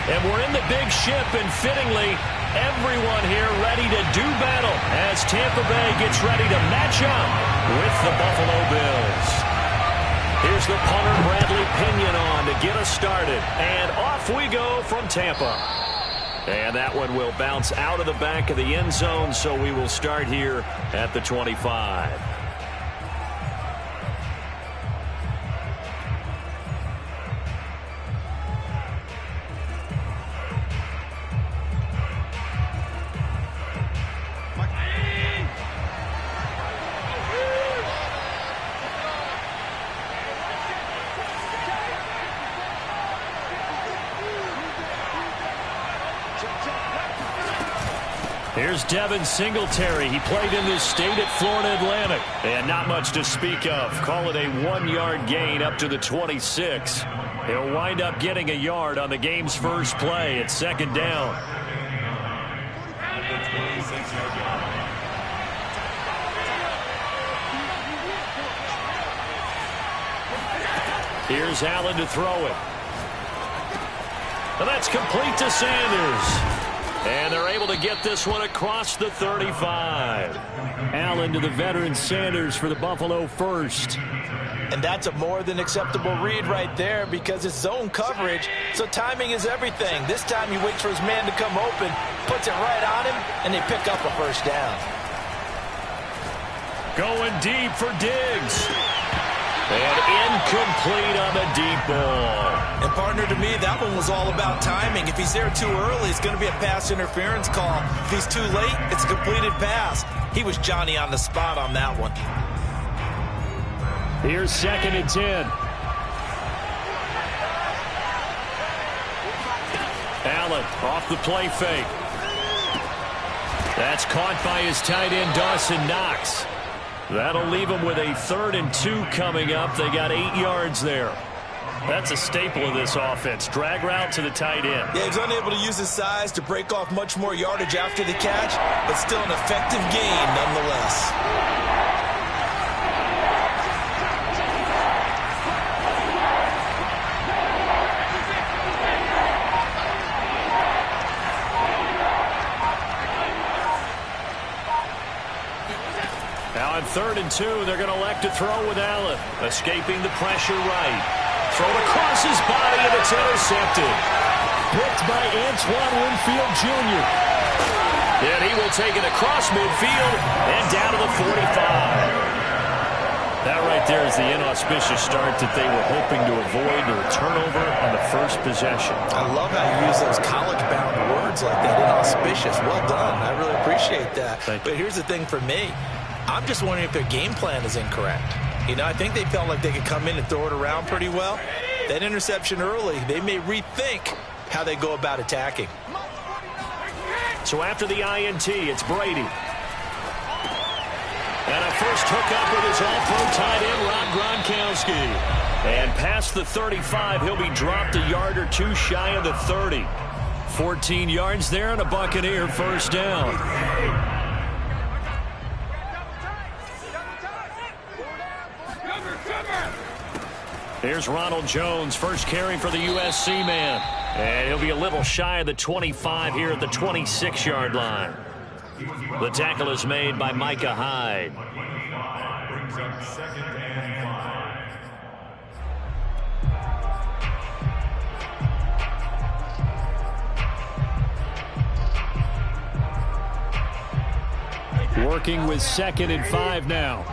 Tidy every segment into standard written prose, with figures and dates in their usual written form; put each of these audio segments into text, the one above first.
And we're in the big ship, and fittingly, everyone here ready to do battle as Tampa Bay gets ready to match up with the Buffalo Bills. Here's the punter, Bradley Pinion, on to get us started. And off we go from Tampa. And that one will bounce out of the back of the end zone, so we will start here at the 25. Here's Devin Singletary. He played in this state at Florida Atlantic. And not much to speak of. Call it a 1-yard gain up to the 26. He'll wind up getting a yard on the game's first play at second down. Here's Allen to throw it. And that's complete to Sanders. And they're able to get this one across the 35. Allen to the veteran Sanders for the Buffalo first. And that's a more than acceptable read right there because it's zone coverage, so timing is everything. This time he waits for his man to come open, puts it right on him, and they pick up a first down. Going deep for Diggs. And incomplete on the deep ball. And partner, to me, that one was all about timing. If he's there too early, it's going to be a pass interference call. If he's too late, it's a completed pass. He was Johnny on the spot on that one. Here's 2nd and 10. Allen off the play fake. That's caught by his tight end, Dawson Knox. That'll leave them with a 3rd and 2 coming up. They got 8 yards there. That's a staple of this offense. Drag route to the tight end. Yeah, he's unable to use his size to break off much more yardage after the catch, but still an effective gain nonetheless. Now on 3rd and 2, they're going to elect to throw with Allen. Escaping the pressure right. Thrown across his body, and it's intercepted. Picked by Antoine Winfield Jr. And he will take it across midfield and down to the 45. That right there is the inauspicious start that they were hoping to avoid, or a turnover on the first possession. I love how you use those college-bound words like that, inauspicious. Well done. I really appreciate that. But here's the thing for me. I'm just wondering if their game plan is incorrect. You know, I think they felt like they could come in and throw it around pretty well. That interception early, they may rethink how they go about attacking. So after the INT, it's Brady. And a first hookup with his all-pro tight end, Rob Gronkowski. And past the 35, he'll be dropped a yard or two shy of the 30. 14 yards there and a Buccaneer first down. Here's Ronald Jones, first carry for the USC man. And he'll be a little shy of the 25 here at the 26-yard line. The tackle is made by Micah Hyde. Brings up 2nd and 5. Working with 2nd and 5 now.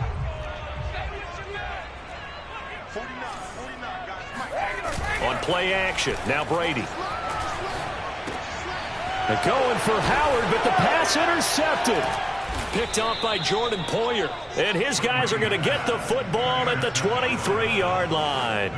On play action, now Brady. They're going for Howard, but the pass intercepted. Picked off by Jordan Poyer. And his guys are going to get the football at the 23-yard line.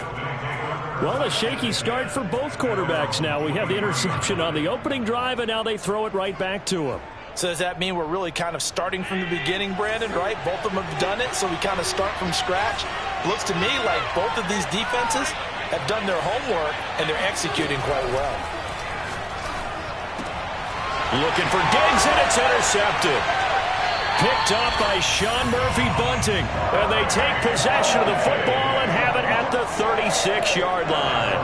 Well, a shaky start for both quarterbacks now. We have the interception on the opening drive, and now they throw it right back to him. So does that mean we're really kind of starting from the beginning, Brandon, right? Both of them have done it, so we kind of start from scratch. Looks to me like both of these defenses have done their homework, and they're executing quite well. Looking for Diggs, and it's intercepted. Picked up by Sean Murphy-Bunting. And they take possession of the football and have it at the 36-yard line.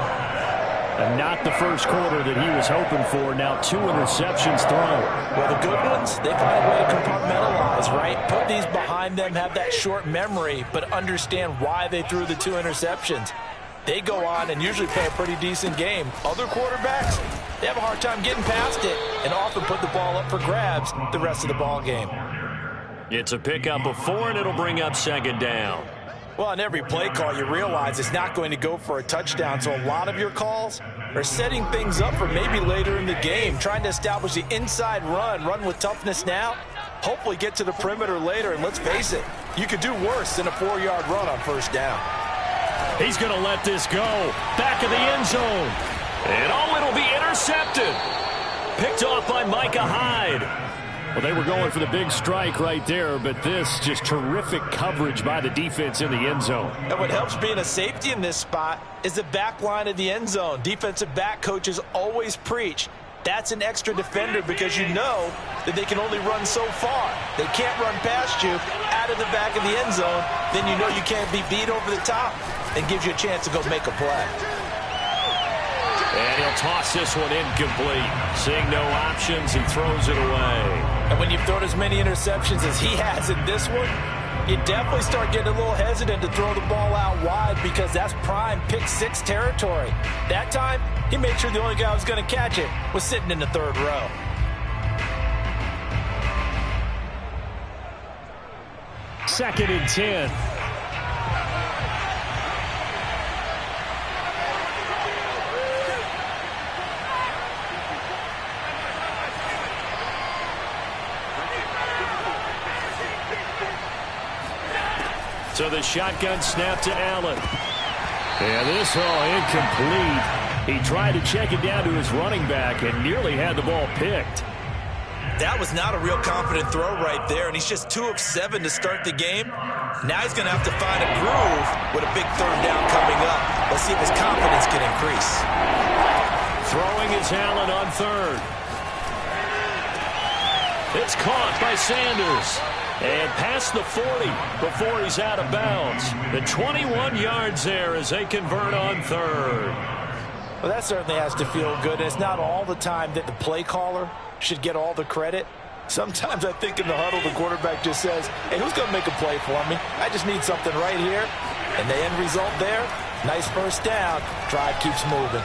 And not the first quarter that he was hoping for. Now 2 interceptions thrown. Well, the good ones, they find a way to compartmentalize, right? Put these behind them, have that short memory, but understand why they threw the 2 interceptions. They go on and usually play a pretty decent game. Other quarterbacks, they have a hard time getting past it and often put the ball up for grabs the rest of the ball game. It's a pickup of 4, and it'll bring up 2nd down. Well, on every play call, you realize it's not going to go for a touchdown, so a lot of your calls are setting things up for maybe later in the game, trying to establish the inside run with toughness now, hopefully get to the perimeter later, and let's face it, you could do worse than a 4-yard run on 1st down. He's going to let this go. Back of the end zone. And it'll be intercepted. Picked off by Micah Hyde. Well, they were going for the big strike right there, but this just terrific coverage by the defense in the end zone. And what helps being a safety in this spot is the back line of the end zone. Defensive back coaches always preach. That's an extra defender because you know that they can only run so far. They can't run past you out of the back of the end zone. Then you know you can't be beat over the top and gives you a chance to go make a play. And he'll toss this one incomplete. Seeing no options, he throws it away. And when you've thrown as many interceptions as he has in this one, you definitely start getting a little hesitant to throw the ball out wide because that's prime pick 6 territory. That time, he made sure the only guy who was going to catch it was sitting in the 3rd row. Second and 10. So the shotgun snap to Allen. And this incomplete. He tried to check it down to his running back and nearly had the ball picked. That was not a real confident throw right there, and he's just 2 of 7 to start the game. Now he's going to have to find a groove with a big 3rd down coming up. Let's see if his confidence can increase. Throwing is Allen on 3rd. It's caught by Sanders. And past the 40 before he's out of bounds. The 21 yards there as they convert on 3rd. Well, that certainly has to feel good. And it's not all the time that the play caller should get all the credit. Sometimes I think in the huddle, the quarterback just says, hey, who's going to make a play for me? I just need something right here. And the end result there, nice 1st down. Drive keeps moving.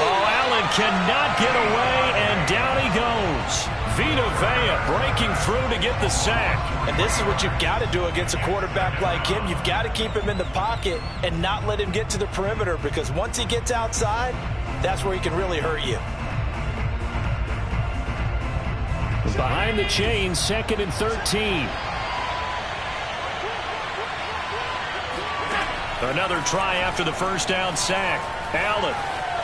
Oh, Allen cannot get away, and down he goes. Vita Vea breaking through to get the sack. And this is what you've got to do against a quarterback like him. You've got to keep him in the pocket and not let him get to the perimeter because once he gets outside, that's where he can really hurt you. Behind the chain, 2nd and 13. Another try after the 1st down sack. Allen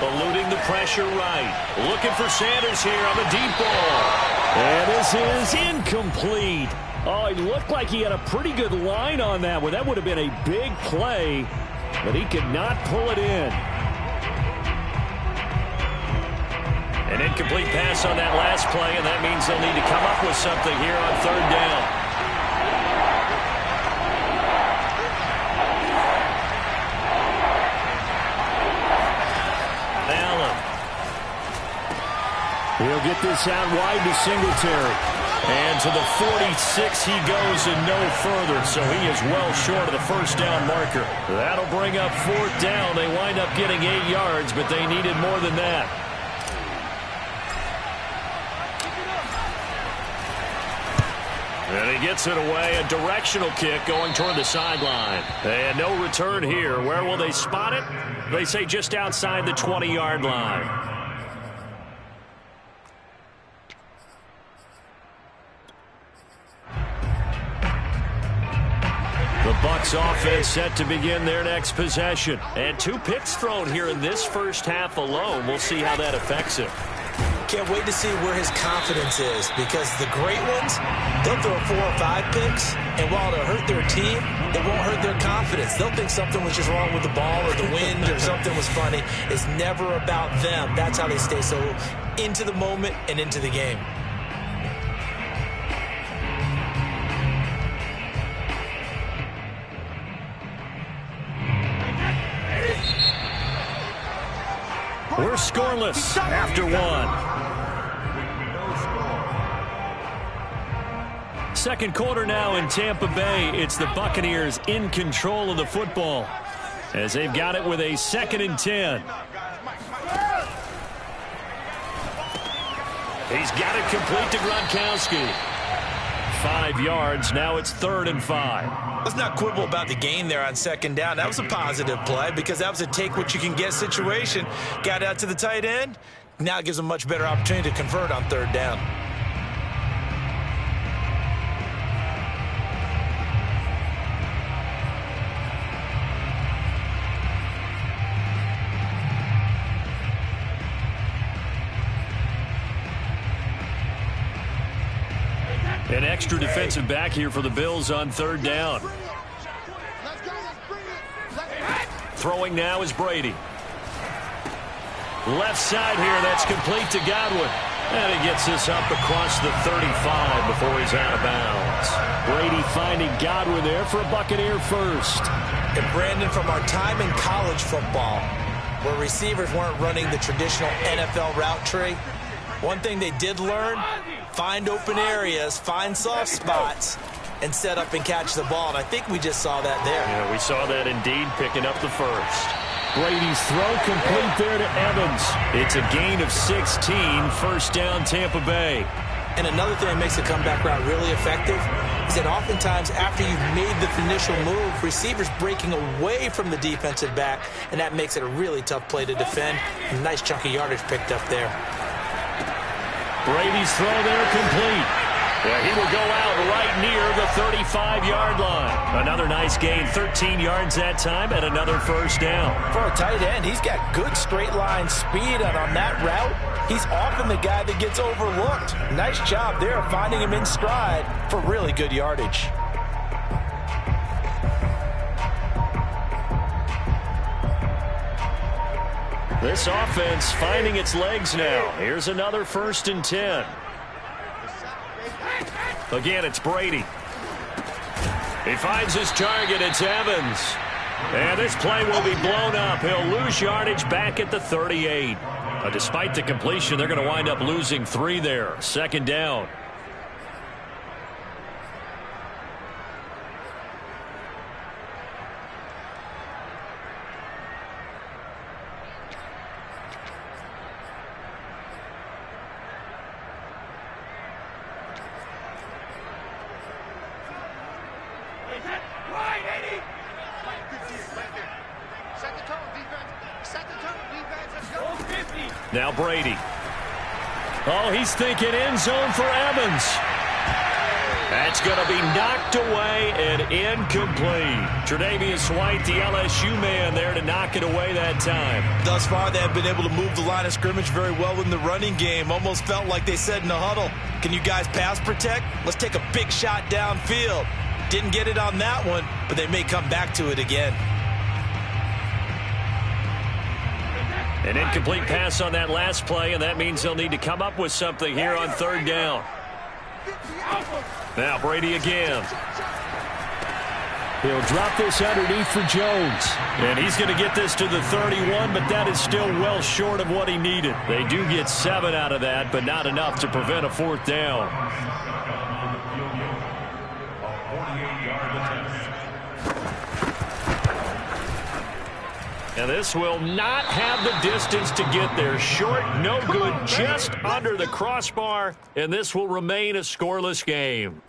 eluding the pressure right. Looking for Sanders here on the deep ball. And this is incomplete. Oh, he looked like he had a pretty good line on that one. That would have been a big play, but he could not pull it in. An incomplete pass on that last play, and that means they'll need to come up with something here on 3rd down. He'll get this out wide to Singletary. And to the 46 he goes and no further. So he is well short of the 1st down marker. That'll bring up 4th down. They wind up getting 8 yards, but they needed more than that. And he gets it away. A directional kick going toward the sideline. And no return here. Where will they spot it? They say just outside the 20-yard line. The Bucs offense set to begin their next possession. And 2 picks thrown here in this 1st half alone. We'll see how that affects him. Can't wait to see where his confidence is because the great ones, they'll throw 4 or 5 picks, and while it'll hurt their team, it won't hurt their confidence. They'll think something was just wrong with the ball or the wind or something was funny. It's never about them. That's how they stay so into the moment and into the game. We're scoreless after one. Second quarter now in Tampa Bay. It's the Buccaneers in control of the football as they've got it with a 2nd and 10. He's got it complete to Gronkowski. 5 yards. Now it's 3rd and 5. Let's not quibble about the gain there on 2nd down. That was a positive play because that was a take-what-you-can-get situation. Got out to the tight end. Now it gives them a much better opportunity to convert on 3rd down. An extra defensive back here for the Bills on 3rd down. Throwing now is Brady. Left side here, that's complete to Godwin. And he gets this up across the 35 before he's out of bounds. Brady finding Godwin there for a Buccaneer first. And Brandon, from our time in college football, where receivers weren't running the traditional NFL route tree, one thing they did learn, find open areas, find soft spots, and set up and catch the ball. And I think we just saw that there. Yeah, we saw that indeed, picking up the first. Brady's throw complete there to Evans. It's a gain of 16, 1st down Tampa Bay. And another thing that makes the comeback route really effective is that oftentimes after you've made the initial move, receivers breaking away from the defensive back, and that makes it a really tough play to defend. A nice chunk of yardage picked up there. Brady's throw there complete. Yeah, he will go out right near the 35-yard line. Another nice gain, 13 yards that time, and another 1st down. For a tight end, he's got good straight line speed, and on that route, he's often the guy that gets overlooked. Nice job there finding him in stride for really good yardage. This offense finding its legs now. Here's another 1st and 10. Again, it's Brady. He finds his target. It's Evans. And this play will be blown up. He'll lose yardage back at the 38. Despite the completion, they're going to wind up losing 3 there. 2nd down. Now Brady. Oh, he's thinking end zone for Evans. That's going to be knocked away and incomplete. Tre'Davious White, the LSU man, there to knock it away that time. Thus far, they have been able to move the line of scrimmage very well in the running game. Almost felt like they said in the huddle, can you guys pass protect? Let's take a big shot downfield. Didn't get it on that one, but they may come back to it again. An incomplete pass on that last play, and that means they'll need to come up with something here on 3rd down. Now Brady again. He'll drop this underneath for Jones. And he's going to get this to the 31, but that is still well short of what he needed. They do get 7 out of that, but not enough to prevent a 4th down. And this will not have the distance to get there. Short, no good, just under the crossbar. And this will remain a scoreless game.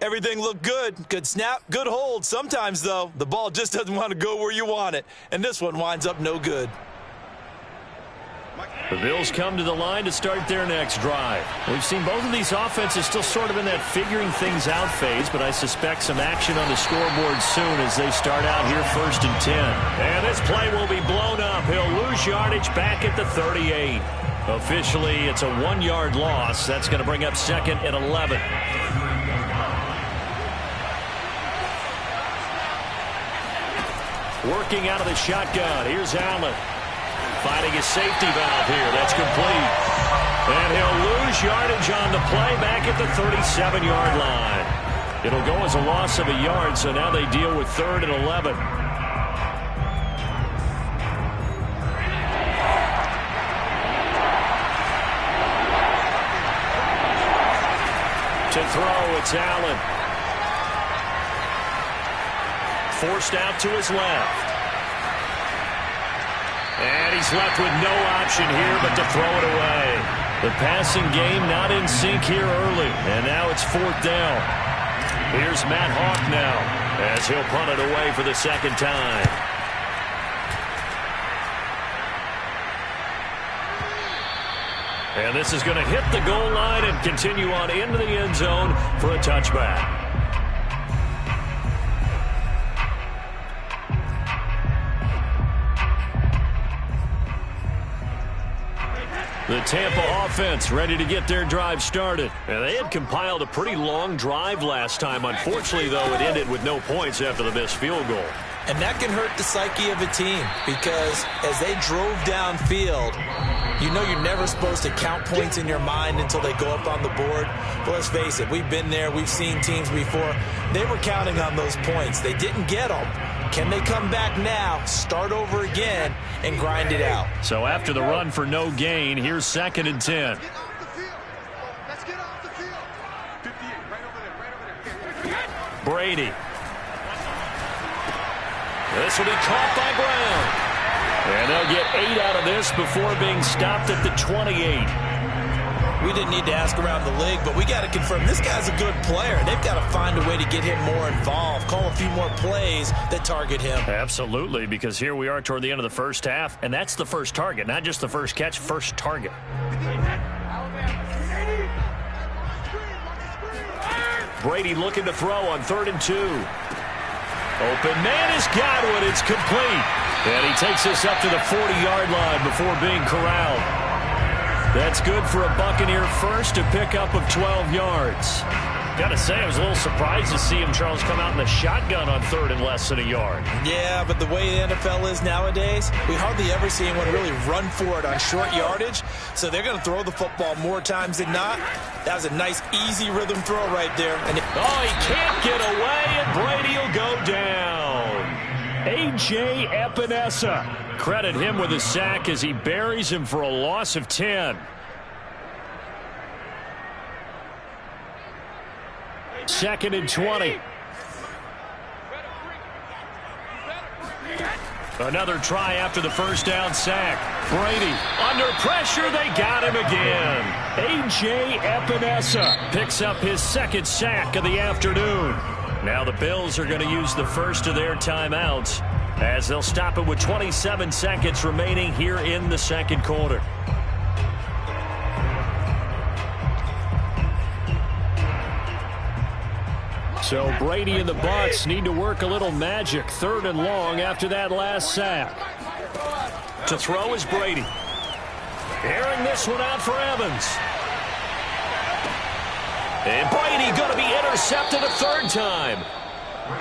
Everything looked good. Good snap, good hold. Sometimes, though, the ball just doesn't want to go where you want it. And this one winds up no good. The Bills come to the line to start their next drive. We've seen both of these offenses still sort of in that figuring things out phase, but I suspect some action on the scoreboard soon as they start out here 1st and 10. And this play will be blown up. He'll lose yardage back at the 38. Officially, it's a 1-yard loss. That's going to bring up 2nd and 11. Working out of the shotgun. Here's Allen. Finding his safety valve here. That's complete. And he'll lose yardage on the play back at the 37-yard line. It'll go as a loss of a yard, so now they deal with 3rd and 11. To throw, it's Allen. Forced out to his left. And he's left with no option here but to throw it away. The passing game not in sync here early. And now it's 4th down. Here's Matt Hawk now as he'll punt it away for the second time. And this is going to hit the goal line and continue on into the end zone for a touchback. The Tampa offense ready to get their drive started. And they had compiled a pretty long drive last time. Unfortunately, though, it ended with no points after the missed field goal. And that can hurt the psyche of a team because as they drove downfield, you know you're never supposed to count points in your mind until they go up on the board. But let's face it, we've been there. We've seen teams before. They were counting on those points. They didn't get them. Can they come back now, start over again, and grind it out? So after the run for no gain, here's 2nd and 10. Brady. This will be caught by Brown. And they'll get 8 out of this before being stopped at the 28. We didn't need to ask around the league, but we got to confirm this guy's a good player. They've got to find a way to get him more involved, call a few more plays that target him. Absolutely, because here we are toward the end of the first half, and that's the first target, not just the first catch, first target. Brady looking to throw on 3rd and 2. Open man is Godwin. It's complete. And he takes us up to the 40-yard line before being corralled. That's good for a Buccaneer first, a pickup of 12 yards. Got to say, I was a little surprised to see him, Charles, come out in the shotgun on 3rd and less than a yard. Yeah, but the way the NFL is nowadays, we hardly ever see anyone really run for it on short yardage. So they're going to throw the football more times than not. That was a nice, easy rhythm throw right there. And he can't get away, and Brady will go down. A.J. Epinesa. Credit him with a sack as he buries him for a loss of 10. Second and 20. Another try after the first down sack. Brady under pressure. They got him again. A.J. Epinesa picks up his 2nd sack of the afternoon. Now the Bills are going to use the first of their timeouts as they'll stop it with 27 seconds remaining here in the second quarter. So Brady and the Bucs need to work a little magic. 3rd and long after that last sack. To throw is Brady. Airing this one out for Evans. And Brady going to be intercepted a 3rd time.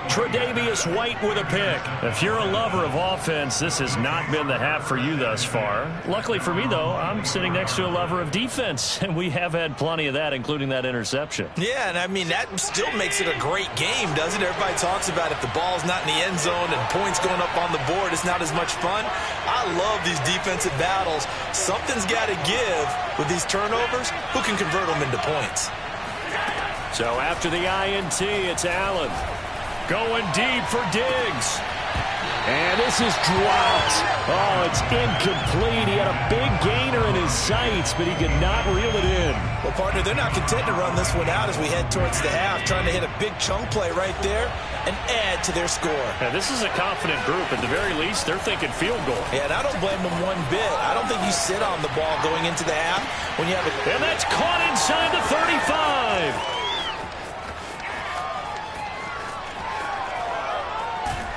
Tre'Davious White with a pick. If you're a lover of offense, this has not been the half for you thus far. Luckily for me, though, I'm sitting next to a lover of defense, and we have had plenty of that, including that interception. Yeah, and I mean, that still makes it a great game, doesn't it? Everybody talks about if the ball's not in the end zone and points going up on the board, it's not as much fun. I love these defensive battles. Something's got to give with these turnovers. Who can convert them into points? So after the INT, it's Allen. Going deep for Diggs. And this is dropped. Oh, it's incomplete. He had a big gainer in his sights, but he could not reel it in. Well, partner, they're not content to run this one out as we head towards the half, trying to hit a big chunk play right there and add to their score. Now, this is a confident group. At the very least, they're thinking field goal. Yeah, and I don't blame them one bit. I don't think you sit on the ball going into the half when you have a... And that's caught inside the 35.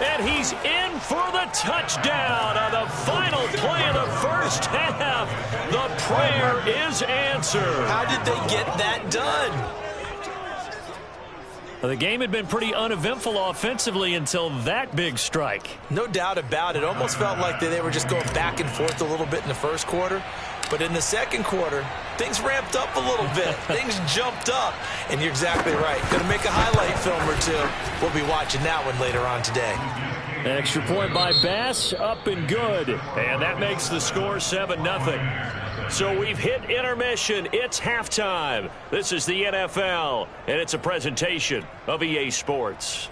And he's in for the touchdown on the final play of the first half. The prayer is answered. How did they get that done? Well, the game had been pretty uneventful offensively until that big strike. No doubt about it. Almost felt like they were just going back and forth a little bit in the first quarter. But in the second quarter, things ramped up a little bit. Things jumped up. And you're exactly right. Going to make a highlight film or two. We'll be watching that one later on today. Extra point by Bass, up and good. And that makes the score 7-0. So we've hit intermission. It's halftime. This is the NFL, and it's a presentation of EA Sports.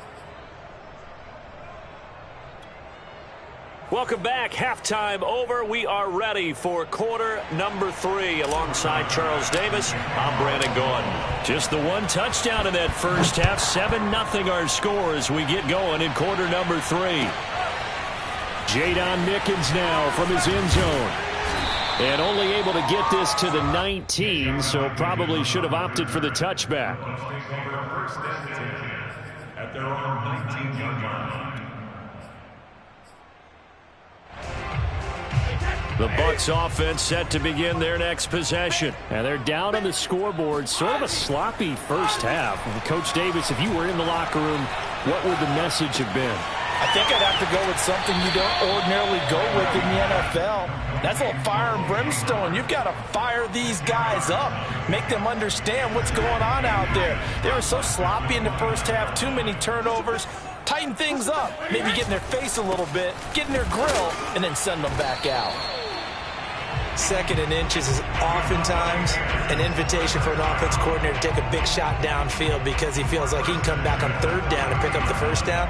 Welcome back. Halftime over. We are ready for quarter number 3. Alongside Charles Davis, I'm Brandon Gordon. Just the one touchdown in that first half. 7-0 our score as we get going in quarter number 3. Jadon Mickens now from his end zone. And only able to get this to the 19, so probably should have opted for the touchback. At their own 19-yard line. The Bucs offense set to begin their next possession. And they're down on the scoreboard. Sort of a sloppy first half. Coach Davis, if you were in the locker room, what would the message have been? I think I'd have to go with something you don't ordinarily go with in the NFL. That's a little fire and brimstone. You've got to fire these guys up. Make them understand what's going on out there. They were so sloppy in the first half. Too many turnovers. Tighten things up. Maybe get in their face a little bit. Get in their grill. And then send them back out. Second and inches is oftentimes an invitation for an offense coordinator to take a big shot downfield because he feels like he can come back on third down and pick up the first down.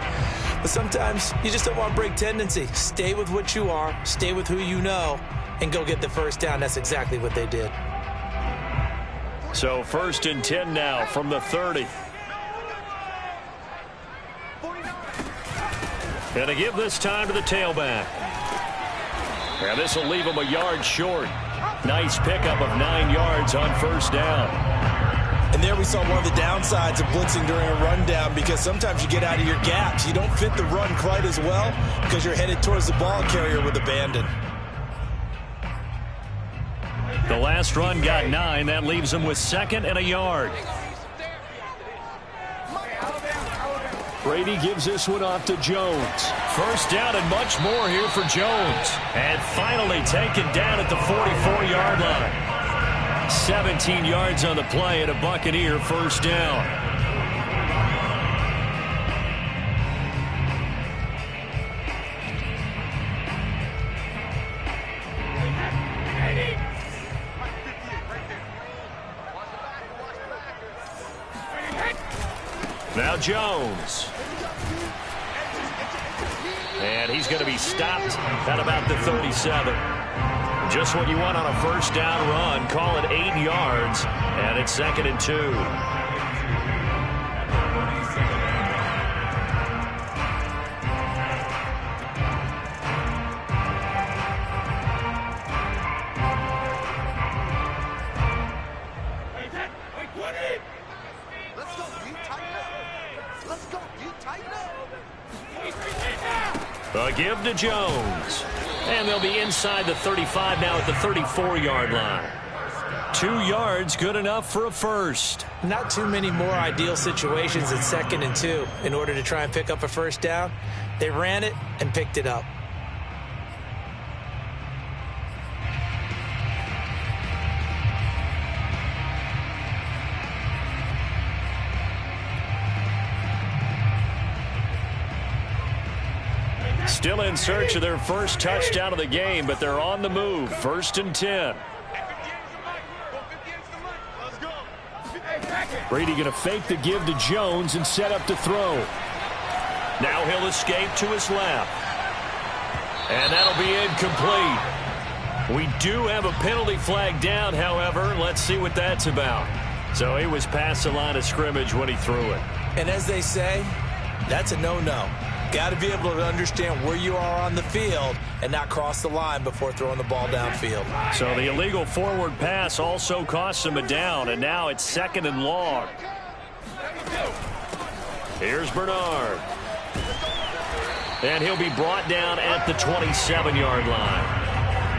But sometimes you just don't want to break tendency. Stay with what you are, stay with who you know, and go get the first down. That's exactly what they did. So 1st and 10 now from the 30. And to give this time to the tailback. And this will leave him a yard short. Nice pickup of 9 yards on first down. And there we saw one of the downsides of blitzing during a rundown because sometimes you get out of your gaps. You don't fit the run quite as well because you're headed towards the ball carrier with abandon. The last run got 9. That leaves him with 2nd and a yard. Brady gives this one off to Jones. First down and much more here for Jones. And finally taken down at the 44-yard line. 17 yards on the play and a Buccaneer first down. Now Jones. And he's going to be stopped at about the 37. Just what you want on a first down run. Call it 8 yards. And it's 2nd and 2. A give to Jones. And they'll be inside the 35 now at the 34-yard line. 2 yards, good enough for a first. Not too many more ideal situations at 2nd and 2 in order to try and pick up a first down. They ran it and picked it up. Still in search of their first touchdown of the game, but they're on the move. 1st and 10. Brady going to fake the give to Jones and set up to throw. Now he'll escape to his left. And that'll be incomplete. We do have a penalty flag down, however. Let's see what that's about. So he was past the line of scrimmage when he threw it. And as they say, that's a no-no. Got to be able to understand where you are on the field and not cross the line before throwing the ball downfield. So the illegal forward pass also costs him a down, and now it's 2nd and long. Here's Bernard. And he'll be brought down at the 27-yard line.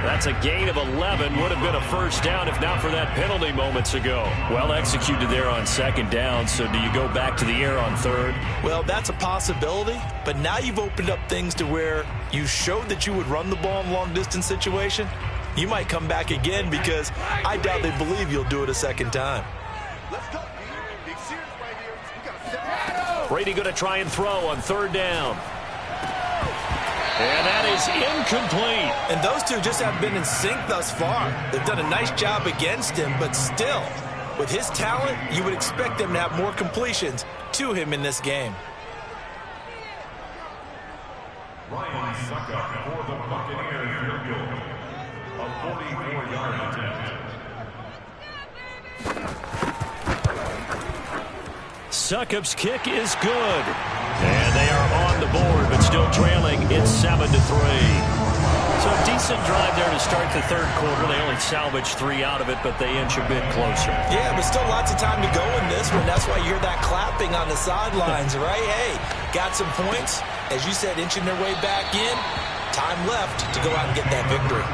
That's a gain of 11. Would have been a first down if not for that penalty moments ago. Well executed there on 2nd down. So do you go back to the air on 3rd? Well, that's a possibility. But now you've opened up things to where you showed that you would run the ball in long-distance situation. You might come back again because I doubt they believe you'll do it a 2nd time. Brady going to try and throw on 3rd down. And that is incomplete. And those two just have been in sync thus far. They've done a nice job against him, but still, with his talent, you would expect them to have more completions to him in this game. Ryan Suckup for the Buccaneers field goal. A 44-yard attempt. Succup's kick is good. And they are on the board, but still trailing. It's 7-3. So a decent drive there to start the third quarter. They only salvaged 3 out of it, but they inch a bit closer. Yeah, but still lots of time to go in this one. That's why you hear that clapping on the sidelines, right? Hey, got some points. As you said, inching their way back in. Time left to go out and get that victory.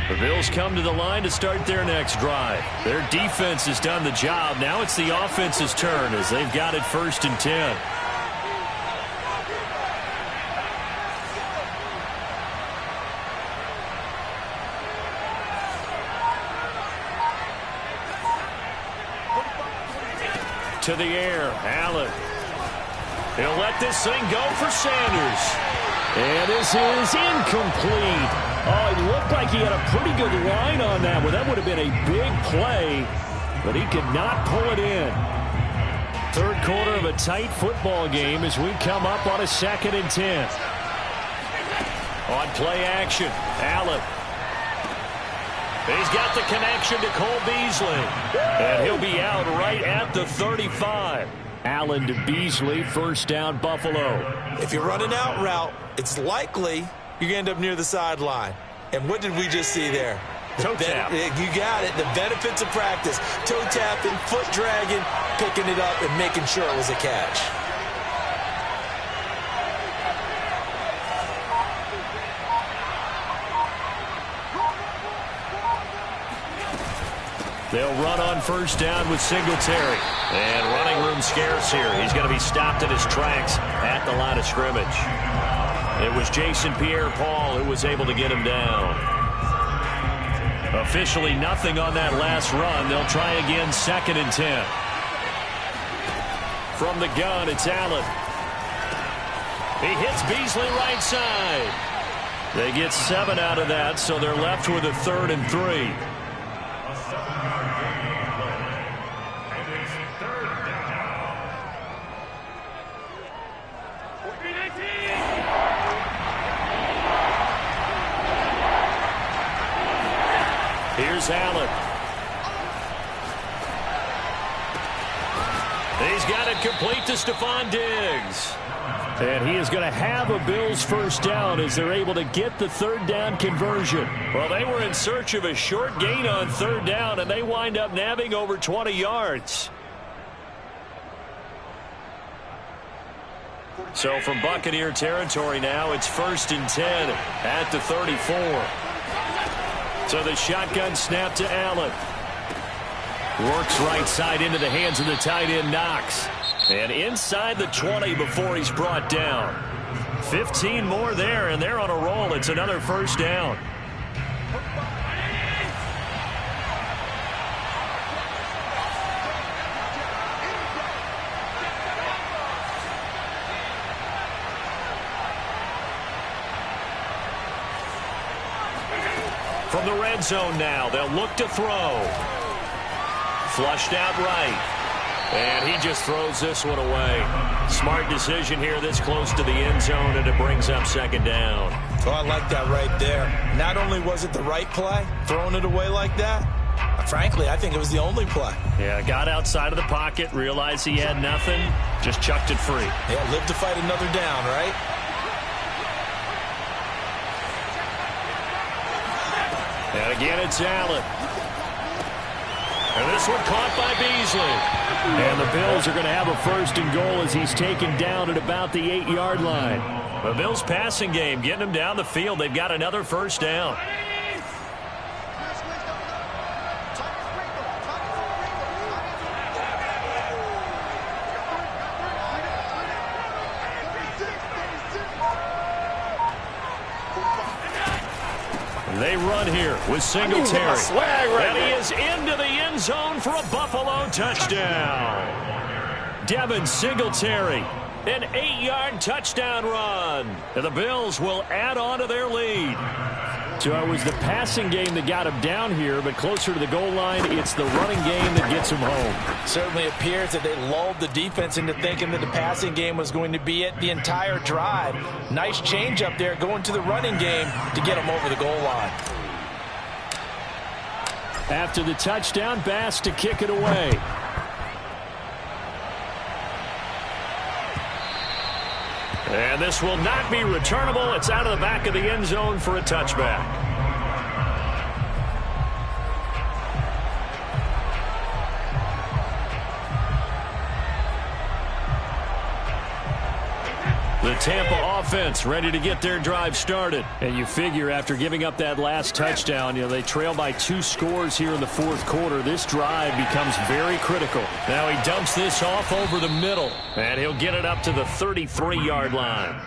The Bills come to the line to start their next drive. Their defense has done the job. Now it's the offense's turn as they've got it 1st and 10. To the air, Allen. He'll let this thing go for Sanders. And this is incomplete. Oh, it looked like he had a pretty good line on that one. That would have been a big play, but he could not pull it in. Third quarter of a tight football game as we come up on a 2nd and 10. On play action, Allen. He's got the connection to Cole Beasley. And he'll be out right at the 35. Allen to Beasley, 1st down, Buffalo. If you're running out route, it's likely you're going to end up near the sideline. And what did we just see there? Toe tap. You got it. The benefits of practice. Toe tapping, foot dragging, picking it up, and making sure it was a catch. They'll run on 1st down with Singletary. And running room scarce here. He's going to be stopped in his tracks at the line of scrimmage. It was Jason Pierre-Paul who was able to get him down. Officially nothing on that last run. They'll try again 2nd and 10. From the gun, it's Allen. He hits Beasley right side. They get 7 out of that, so they're left with a 3rd and 3. Here's Allen. He's got it complete to Stephon Diggs. And he is going to have a Bills 1st down as they're able to get the 3rd down conversion. Well, they were in search of a short gain on 3rd down, and they wind up nabbing over 20 yards. So from Buccaneer territory now, it's 1st and 10 at the 34. So the shotgun snap to Allen. Works right side into the hands of the tight end Knox. And inside the 20 before he's brought down. 15 more there, and they're on a roll. It's another 1st down. From the red zone now, they'll look to throw. Flushed out right. And he just throws this one away. Smart decision here this close to the end zone, and it brings up 2nd down. Oh, I like that right there. Not only was it the right play, throwing it away like that, frankly, I think it was the only play. Yeah, got outside of the pocket, realized he had nothing, just chucked it free. Yeah, live to fight another down, right? And again, it's Allen. And this one caught by Beasley. And the Bills are going to have a 1st and goal as he's taken down at about the 8-yard line. The Bills passing game, getting them down the field. They've got another 1st down. They run here with Singletary. And he is into the end zone for a Buffalo touchdown. Devin Singletary, an 8-yard touchdown run. And the Bills will add on to their lead. So it was the passing game that got him down here, but closer to the goal line, it's the running game that gets him home. Certainly appears that they lulled the defense into thinking that the passing game was going to be it the entire drive. Nice change up there going to the running game to get him over the goal line. After the touchdown, Bass to kick it away. And this will not be returnable. It's out of the back of the end zone for a touchback. The Tampa offense ready to get their drive started. And you figure after giving up that last touchdown, they trail by 2 scores here in the fourth quarter. This drive becomes very critical. Now he dumps this off over the middle, and he'll get it up to the 33-yard line.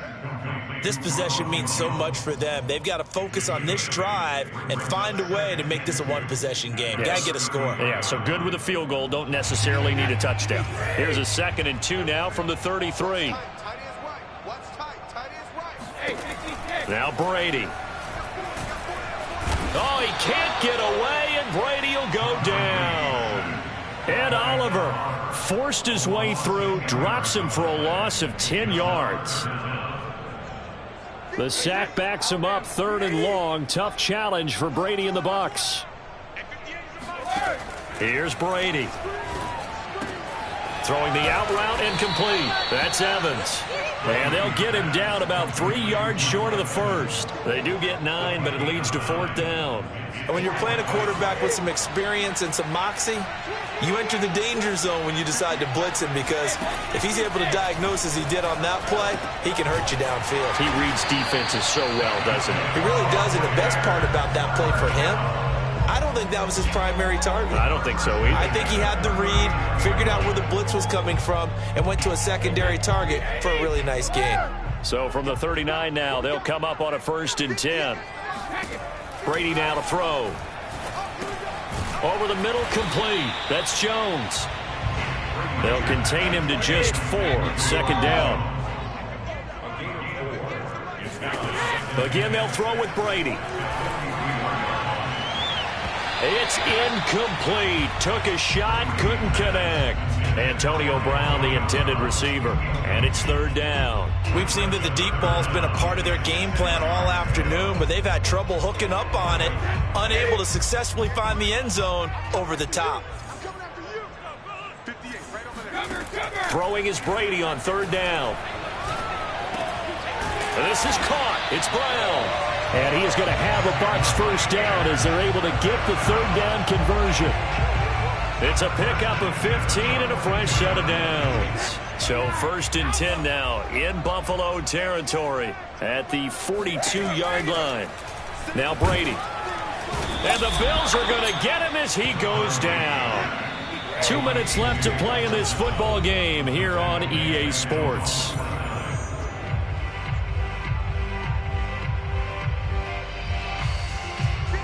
This possession means so much for them. They've got to focus on this drive and find a way to make this a one-possession game. Yes. Got to get a score. Yeah, so good with a field goal. Don't necessarily need a touchdown. Here's a 2nd and 2 now from the 33. Now Brady. Oh, he can't get away, and Brady will go down. And Oliver forced his way through, drops him for a loss of 10 yards. The sack backs him up, 3rd and long. Tough challenge for Brady and the Bucs. Here's Brady. Throwing the out route incomplete. That's Evans. And they'll get him down about 3 yards short of the first. They do get 9, but it leads to 4th down. And when you're playing a quarterback with some experience and some moxie, you enter the danger zone when you decide to blitz him, because if he's able to diagnose as he did on that play, he can hurt you downfield. He reads defenses so well, doesn't he? He really does, and the best part about that play for him, I don't think that was his primary target. I don't think so either. I think he had the read, figured out where the blitz was coming from, and went to a secondary target for a really nice gain. So from the 39 now, they'll come up on a 1st and 10. Brady now to throw. Over the middle, complete. That's Jones. They'll contain him to just 4. 2nd down. Again, they'll throw with Brady. It's incomplete. Took a shot, couldn't connect. Antonio Brown, the intended receiver. And it's 3rd down. We've seen that the deep ball's been a part of their game plan all afternoon, but they've had trouble hooking up on it, unable to successfully find the end zone over the top. Throwing is Brady on 3rd down. This is caught. It's Brown. And he is going to have a Bucs 1st down as they're able to get the 3rd down conversion. It's a pickup of 15 and a fresh set of downs. So 1st and 10 now in Buffalo territory at the 42-yard line. Now Brady. And the Bills are going to get him as he goes down. 2 minutes left to play in this football game here on EA Sports.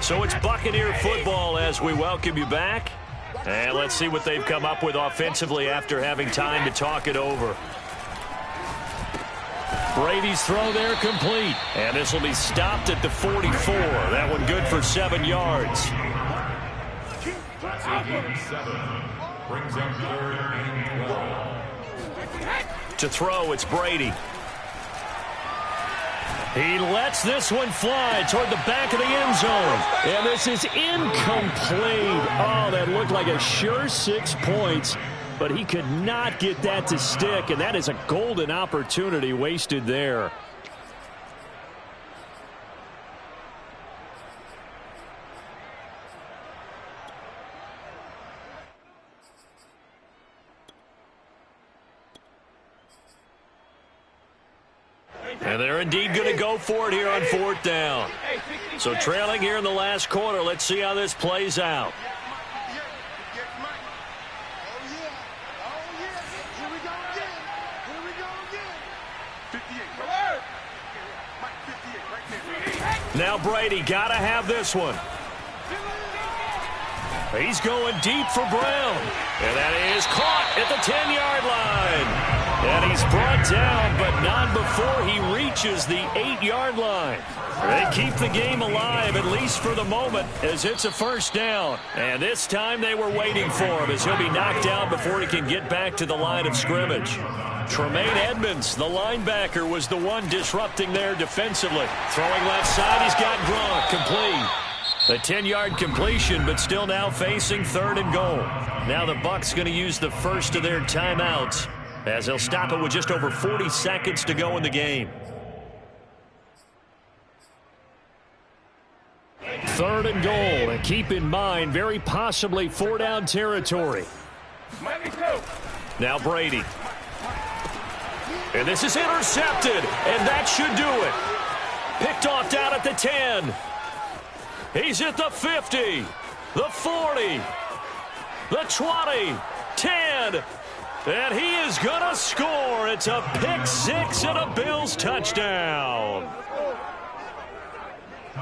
So it's Buccaneer football as we welcome you back. And let's see what they've come up with offensively after having time to talk it over. Brady's throw there complete. And this will be stopped at the 44. That one good for 7 yards. That's 7. Brings up 3rd and 12. To throw, it's Brady. He lets this one fly toward the back of the end zone. And this is incomplete. Oh, that looked like a sure 6 points. But he could not get that to stick. And that is a golden opportunity wasted there. And they're indeed going to go for it here on 4th down. So trailing here in the last quarter. Let's see how this plays out. Now Brady got to have this one. He's going deep for Brown. And that is caught at the 10-yard line. And he's brought down, but not before he reaches the 8-yard line. They keep the game alive, at least for the moment, as it's a first down. And this time they were waiting for him, as he'll be knocked down before he can get back to the line of scrimmage. Tremaine Edmonds, the linebacker, was the one disrupting there defensively. Throwing left side, he's got Gronk, complete. A 10-yard completion, but still now facing 3rd and goal. Now the Bucs going to use the first of their timeouts, as they'll stop it with just over 40 seconds to go in the game. 3rd and goal, and keep in mind, very possibly 4-down territory. Now Brady. And this is intercepted, and that should do it. Picked off down at the 10. He's at the 50, the 40, the 20, 10, and he is going to score. It's a pick six and a Bills touchdown.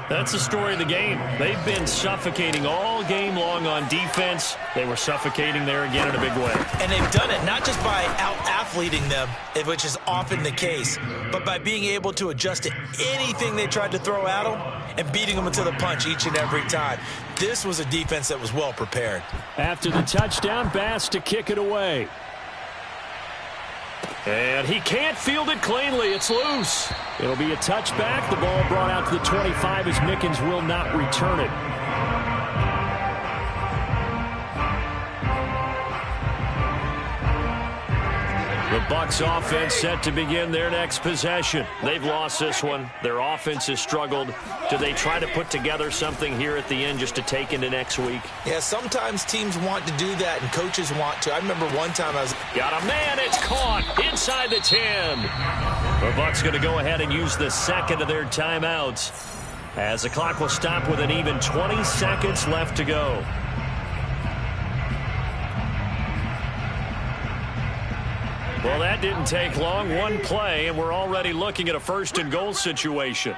That's the story of the game. They've been suffocating all game long on defense. They were suffocating there again in a big way. And they've done it not just by out-athleting them, which is often the case, but by being able to adjust to anything they tried to throw at them and beating them to the punch each and every time. This was a defense that was well prepared. After the touchdown, Bass to kick it away. And he can't field it cleanly. It's loose. It'll be a touchback. The ball brought out to the 25 as Mickens will not return it. The Bucs offense set to begin their next possession. They've lost this one. Their offense has struggled. Do they try to put together something here at the end just to take into next week? Yeah, sometimes teams want to do that and coaches want to. I remember one time I was... Got a man. It's caught inside the 10. The Bucs going to go ahead and use the second of their timeouts, as the clock will stop with an even 20 seconds left to go. Well, that didn't take long. One play, and we're already looking at a 1st and goal situation.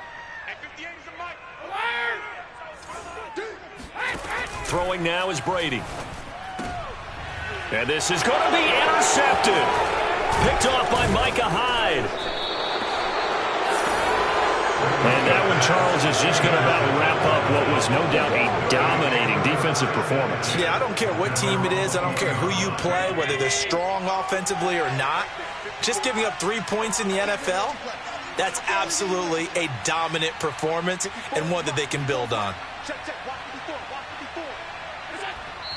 Throwing now is Brady. And this is going to be intercepted. Picked off by Micah Hyde. And that one, Charles, is just going to about wrap up what was no doubt a dominating defensive performance. Yeah, I don't care what team it is. I don't care who you play, whether they're strong offensively or not. Just giving up 3 points in the NFL, that's absolutely a dominant performance and one that they can build on.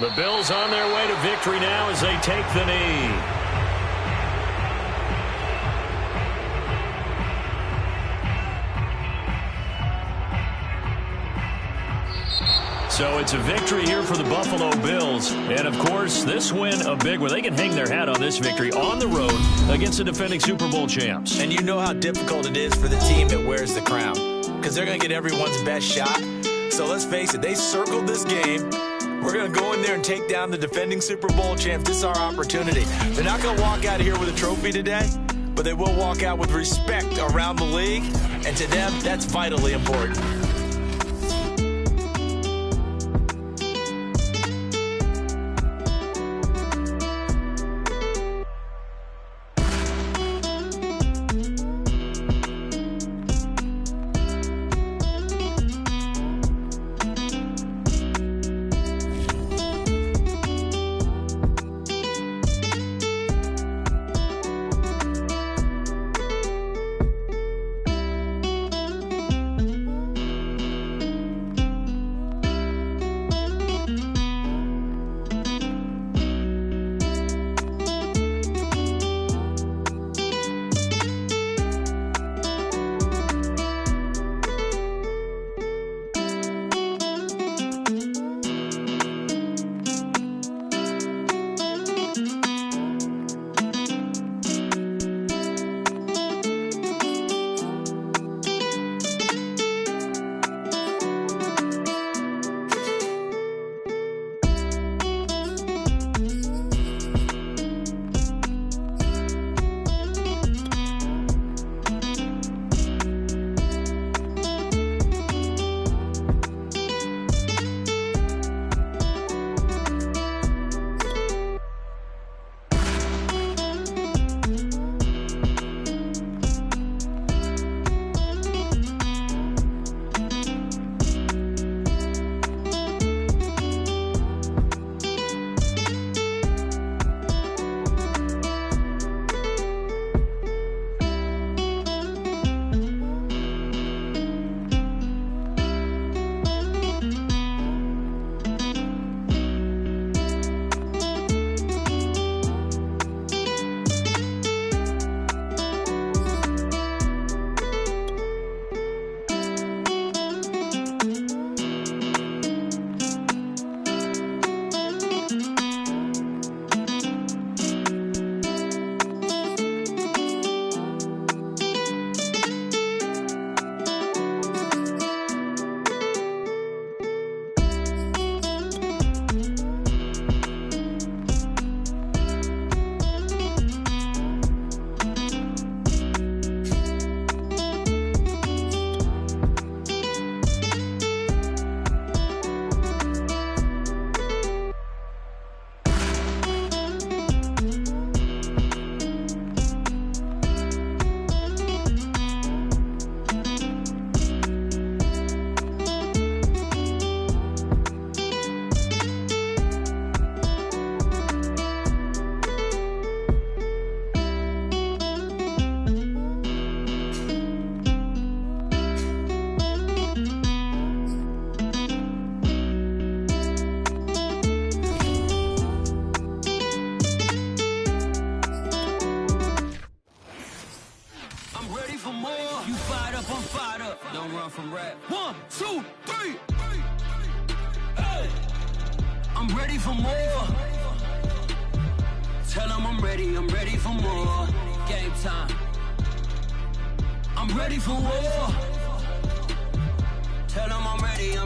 The Bills on their way to victory now as they take the knee. So it's a victory here for the Buffalo Bills. And, of course, this win a big one. They can hang their hat on this victory on the road against the defending Super Bowl champs. And you know how difficult it is for the team that wears the crown, because they're going to get everyone's best shot. So let's face it, they circled this game. We're going to go in there and take down the defending Super Bowl champs. This is our opportunity. They're not going to walk out of here with a trophy today, but they will walk out with respect around the league. And to them, that's vitally important. 2, 3. Hey. I'm ready for more. Tell them I'm ready for more. Game time. I'm ready for war. Tell them I'm ready